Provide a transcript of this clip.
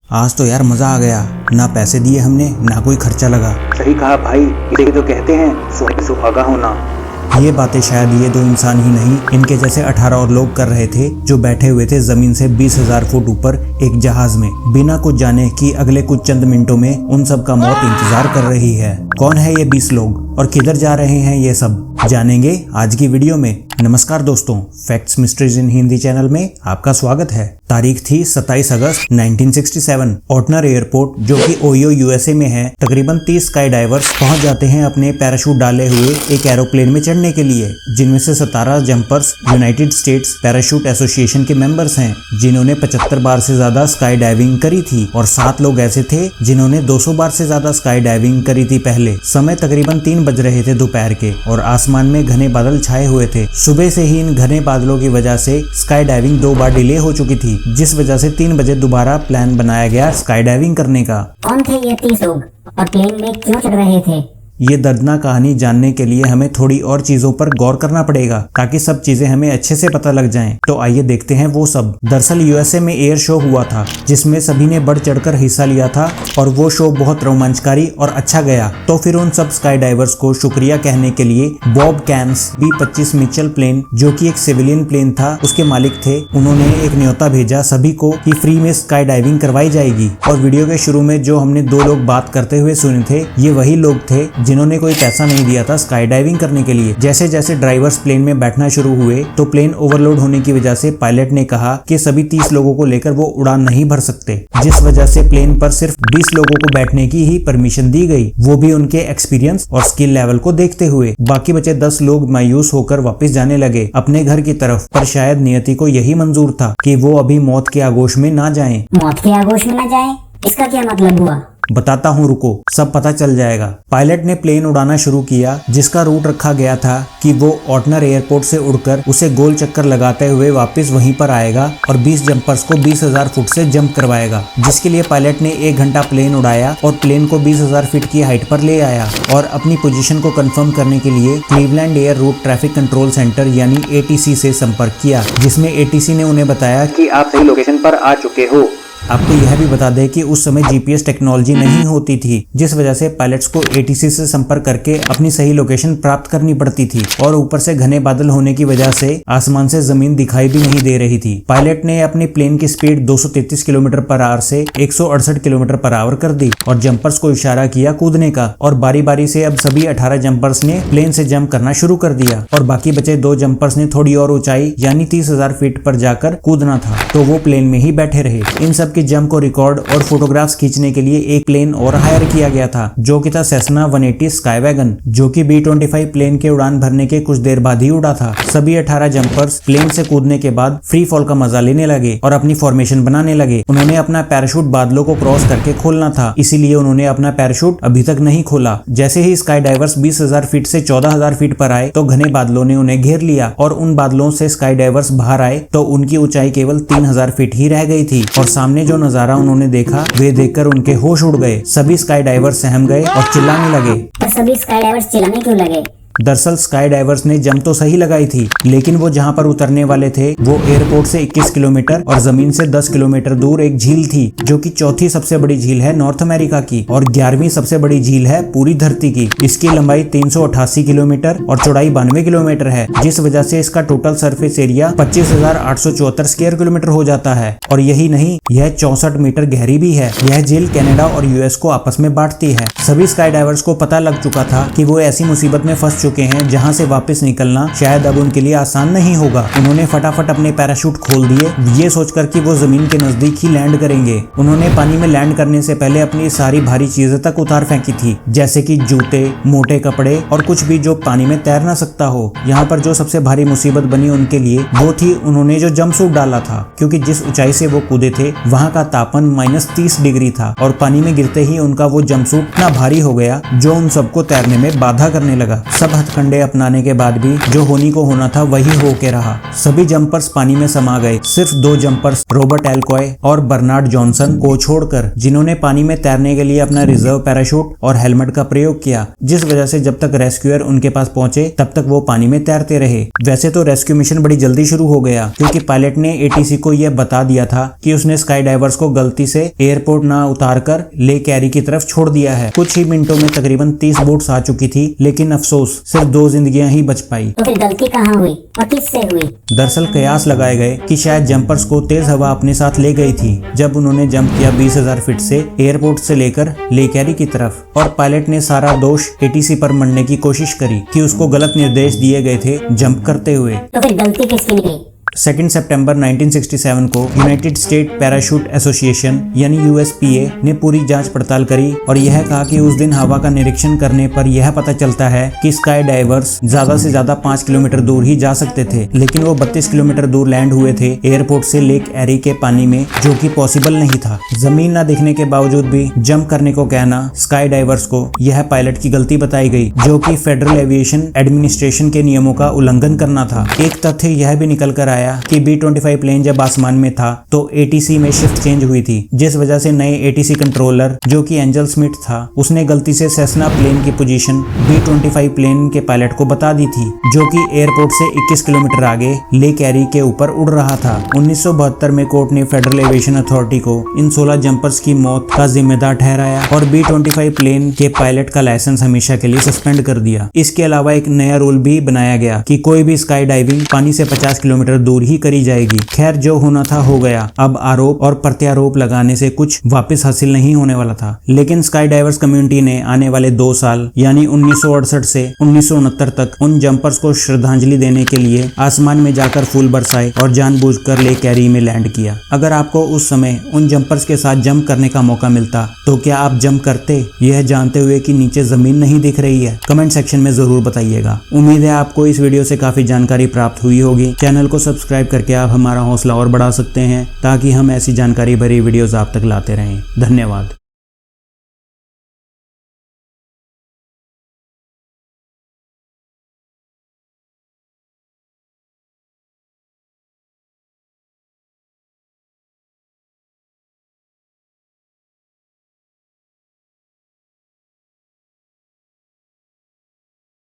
आज तो यार मजा आ गया। ना पैसे दिए हमने, ना कोई खर्चा लगा। सही कहा भाई, इसे तो कहते हैं सोने पे सुहागा होना। ये बातें शायद ये दो इंसान ही नहीं, इनके जैसे 18 और लोग कर रहे थे, जो बैठे हुए थे जमीन से 20,000 फुट ऊपर एक जहाज में, बिना कुछ जाने कि अगले कुछ चंद मिनटों में उन सब का मौत इंतजार कर रही है। कौन है ये 20 लोग और किधर जा रहे हैं ये सब, जानेंगे आज की वीडियो में। नमस्कार दोस्तों, फैक्ट्स मिस्ट्रीज इन हिंदी चैनल में आपका स्वागत है। तारीख थी 27 अगस्त 1967। ऑटनर एयरपोर्ट जो कि ओहियो यूएसए में है, तकरीबन 30 स्काई डाइवर्स पहुंच जाते हैं अपने पैराशूट डाले हुए एक एरोप्लेन में चढ़ने के लिए, जिनमें से 17 jumpers United states parachute association के मेंबर्स हैं, जिन्होंने 75 बार से ज्यादा स्काई डाइविंग करी थी, और 7 लोग ऐसे थे जिन्होंने 200 बार से ज्यादा स्काई डाइविंग करी थी पहले। समय तकरीबन 3 बज रहे थे दोपहर के, और आसमान में घने बादल छाए हुए थे। सुबह से ही इन घने बादलों की वजह से स्काई डाइविंग 2 बार डिले हो चुकी थी, जिस वजह से 3 बजे दोबारा प्लान बनाया गया स्काई डाइविंग करने का। कौन थे ये 30 लोग और प्लेन में क्यों चढ़ रहे थे? ये दर्दनाक कहानी जानने के लिए हमें थोड़ी और चीजों पर गौर करना पड़ेगा, ताकि सब चीजें हमें अच्छे से पता लग जाएं। तो आइए देखते हैं वो सब। दरअसल यूएसए में एयर शो हुआ था, जिसमें सभी ने बढ़ चढ़कर हिस्सा लिया था, और वो शो बहुत रोमांचकारी और अच्छा गया। तो फिर उन सब स्काई डाइवर्स को शुक्रिया कहने के लिए Bob camps B-25 Mitchell plane, जो कि एक सिविलियन प्लेन था, उसके मालिक थे, उन्होंने एक न्योता भेजा सभी को कि फ्री में स्काई डाइविंग करवाई जाएगी। और वीडियो के शुरू में जो हमने 2 लोग बात करते हुए सुने थे, ये वही लोग थे जिन्होंने कोई पैसा नहीं दिया था स्काई डाइविंग करने के लिए। जैसे जैसे ड्राइवर्स प्लेन में बैठना शुरू हुए, तो प्लेन ओवरलोड होने की वजह से पायलट ने कहा कि सभी 30 लोगों को लेकर वो उड़ान नहीं भर सकते, जिस वजह से प्लेन पर सिर्फ 20 लोगों को बैठने की ही परमिशन दी गई, वो भी उनके एक्सपीरियंस और स्किल लेवल को देखते हुए। बाकी बचे 10 लोग मायूस होकर वापस जाने लगे अपने घर की तरफ, पर शायद नियति को यही मंजूर था कि वो अभी मौत के आगोश में ना जाएं। मौत के आगोश में ना जाएं? इसका क्या मतलब हुआ? बताता हूँ, रुको, सब पता चल जाएगा। पायलट ने प्लेन उड़ाना शुरू किया, जिसका रूट रखा गया था कि वो ऑटनर एयरपोर्ट से उड़कर उसे गोल चक्कर लगाते हुए वापस वहीं पर आएगा और 20 जंपर्स को 20,000 फुट से जंप करवाएगा, जिसके लिए पायलट ने 1 घंटा प्लेन उड़ाया और प्लेन को 20,000 फीट की हाइट पर ले आया, और अपनी पोजीशन को कंफर्म करने के लिए Cleveland air root traffic control centre यानी ATC से संपर्क किया, जिसमें ATC ने उन्हें बताया कि आप सही लोकेशन पर आ चुके हो। आपको यह भी बता दें कि उस समय GPS टेक्नोलॉजी नहीं होती थी, जिस वजह से पायलट्स को ATC से संपर्क करके अपनी सही लोकेशन प्राप्त करनी पड़ती थी, और ऊपर से घने बादल होने की वजह से आसमान से जमीन दिखाई भी नहीं दे रही थी। पायलट ने अपनी प्लेन की स्पीड 233 किलोमीटर पर आवर से 168 किलोमीटर पर आवर कर दी, और जंपर्स को इशारा किया कूदने का, और बारी बारी से अब सभी 18 जंपर्स ने प्लेन से जंप करना शुरू कर दिया, और बाकी बचे 2 जंपर्स ने थोड़ी और ऊंचाई यानी 30,000 फीट पर जाकर कूदना था, तो वो प्लेन में ही बैठे रहे। इन सब की जंप को रिकॉर्ड और फोटोग्राफ्स खींचने के लिए एक प्लेन और हायर किया गया था, जो कि था सेसना 180 स्काईवैगन, जो कि B-25 प्लेन के उड़ान भरने के कुछ देर बाद ही उड़ा था। सभी 18 जंपर्स प्लेन से कूदने के बाद फ्री फॉल का मजा लेने लगे और अपनी फॉर्मेशन बनाने लगे। उन्होंने अपना पैराशूट बादलों को क्रॉस करके खोलना था, इसीलिए उन्होंने अपना पैराशूट अभी तक नहीं खोला। जैसे ही स्काई डाइवर्स 20,000 फीट से 14,000 फीट पर आए, तो घने बादलों ने उन्हें घेर लिया, और उन बादलों से स्काई डाइवर्स बाहर आए तो उनकी ऊंचाई केवल 3,000 फीट ही रह गई थी, और सामने जो नजारा उन्होंने देखा वे देखकर उनके होश उड़ गए। सभी स्काई डाइवर्स सहम गए और चिल्लाने लगे। पर सभी स्काई डाइवर्स चिल्लाने क्यों लगे? दरअसल स्काई डाइवर्स ने जंप तो सही लगाई थी, लेकिन वो जहां पर उतरने वाले थे वो एयरपोर्ट से 21 किलोमीटर और जमीन से 10 किलोमीटर दूर एक झील थी, जो कि 4थी सबसे बड़ी झील है नॉर्थ अमेरिका की, और 11वीं सबसे बड़ी झील है पूरी धरती की। इसकी लंबाई 388 किलोमीटर और चौड़ाई 92 किलोमीटर है, जिस वजह से इसका total surface area 25,874 square kilometre हो जाता है। और यही नहीं, यह 64 मीटर गहरी भी है। यह झील कनाडा और US को आपस में बांटती है। सभी स्काई डाइवर्स को पता लग चुका था कि वो ऐसी मुसीबत में फंस चुके हैं जहां से वापस निकलना शायद अब उनके लिए आसान नहीं होगा। उन्होंने फटाफट अपने पैराशूट खोल दिए, ये सोचकर कि वो जमीन के नजदीक ही लैंड करेंगे। उन्होंने पानी में लैंड करने से पहले अपनी सारी भारी चीजें तक उतार फेंकी थी, जैसे कि जूते, मोटे कपड़े और कुछ भी जो पानी में तैर ना सकता हो। यहाँ पर जो सबसे भारी मुसीबत बनी उनके लिए वो थी उन्होंने जो जंपसूट डाला था, क्योंकि जिस ऊंचाई से वो कूदे थे वहां का तापमान -30 डिग्री था, और पानी में गिरते ही उनका वो जंपसूट इतना भारी हो गया जो उन सबको तैरने में बाधा करने लगा। सब हथकंडे अपनाने के बाद भी जो होनी को होना था वही हो के रहा। सभी जंपर्स पानी में समा गए। सिर्फ 2 जंपर्स रॉबर्ट एल्कॉय और बर्नार्ड जॉनसन को छोड़कर, जिन्होंने पानी में तैरने के लिए अपना रिजर्व पैराशूट और हेलमेट का प्रयोग किया, जिस वजह से जब तक रेस्क्यूअर उनके पास पहुंचे तब तक वो पानी में तैरते रहे। वैसे तो रेस्क्यू मिशन बड़ी जल्दी शुरू हो गया, क्योंकि पायलट ने एटीसी को यह बता दिया था कि उसने स्काई डाइवर्स को गलती से एयरपोर्ट ना उतारकर लेक एरी की तरफ छोड़ दिया है। कुछ ही मिनटों में तकरीबन 30 बोट्स आ चुकी थी, लेकिन अफसोस सिर्फ 2 जिंदगियां ही बच पाई। तो फिर गलती कहाँ हुई और किससे हुई? दरअसल कयास लगाए गए कि शायद जंपर्स को तेज हवा अपने साथ ले गई थी जब उन्होंने जंप किया 20,000 फीट से एयरपोर्ट से लेकर लेक एरी की तरफ, और पायलट ने सारा दोष एटीसी पर मढ़ने की कोशिश करी कि उसको गलत निर्देश दिए गए थे जंप करते हुए। तो फिर गलती किसकी निकली? 2 सितंबर 1967 को यूनाइटेड स्टेट पैराशूट एसोसिएशन यानी यूएसपीए ने पूरी जांच पड़ताल करी और यह कहा कि उस दिन हवा का निरीक्षण करने पर यह पता चलता है कि स्काई डाइवर्स ज्यादा से ज्यादा 5 किलोमीटर दूर ही जा सकते थे, लेकिन वो 32 किलोमीटर दूर लैंड हुए थे एयरपोर्ट से लेक एरी के पानी में, जो कि पॉसिबल नहीं था। जमीन न दिखने के बावजूद भी जंप करने को कहना स्काई डाइवर्स को यह पायलट की गलती बताई गई, जो कि फेडरल एविएशन एडमिनिस्ट्रेशन के नियमों का उल्लंघन करना था। एक तथ्य यह भी निकल कर आया कि B-25 प्लेन जब आसमान में था तो ATC में शिफ्ट चेंज हुई थी, जिस वजह से नए ATC कंट्रोलर जो कि एंजल स्मिथ था, उसने गलती से सेसना प्लेन की पोजीशन B-25 प्लेन के पायलट को बता दी थी, जो कि एयरपोर्ट से 21 किलोमीटर आगे लेक एरी के ऊपर उड़ रहा था। 1972 में कोर्ट ने फेडरल एविएशन अथॉरिटी को इन 16 जंपर्स की मौत का जिम्मेदार ठहराया और B-25 प्लेन के पायलट का लाइसेंस हमेशा के लिए सस्पेंड कर दिया। इसके अलावा एक नया रूल भी बनाया गया कि कोई भी स्काई डाइविंग पानी से 50 किलोमीटर दूर ही करी जाएगी। खैर, जो होना था हो गया। अब आरोप और प्रत्यारोप लगाने से कुछ वापस हासिल नहीं होने वाला था, लेकिन स्काई डाइवर्स कम्युनिटी ने आने वाले 2 साल यानी 1968 से 1969 तक उन जंपर्स को श्रद्धांजलि देने के लिए आसमान में जाकर फूल बरसाए और जानबूझकर लेक एरी में लैंड किया। अगर आपको उस समय उन जंपर्स के साथ जंप करने का मौका मिलता तो क्या आप जंप करते, यह जानते हुए कि नीचे जमीन नहीं दिख रही है? कमेंट सेक्शन में जरूर बताइएगा। उम्मीद है आपको इस वीडियो से काफी जानकारी प्राप्त हुई होगी। चैनल को सब्सक्राइब करके आप हमारा हौसला और बढ़ा सकते हैं, ताकि हम ऐसी जानकारी भरी वीडियोस आप तक लाते रहें। धन्यवाद।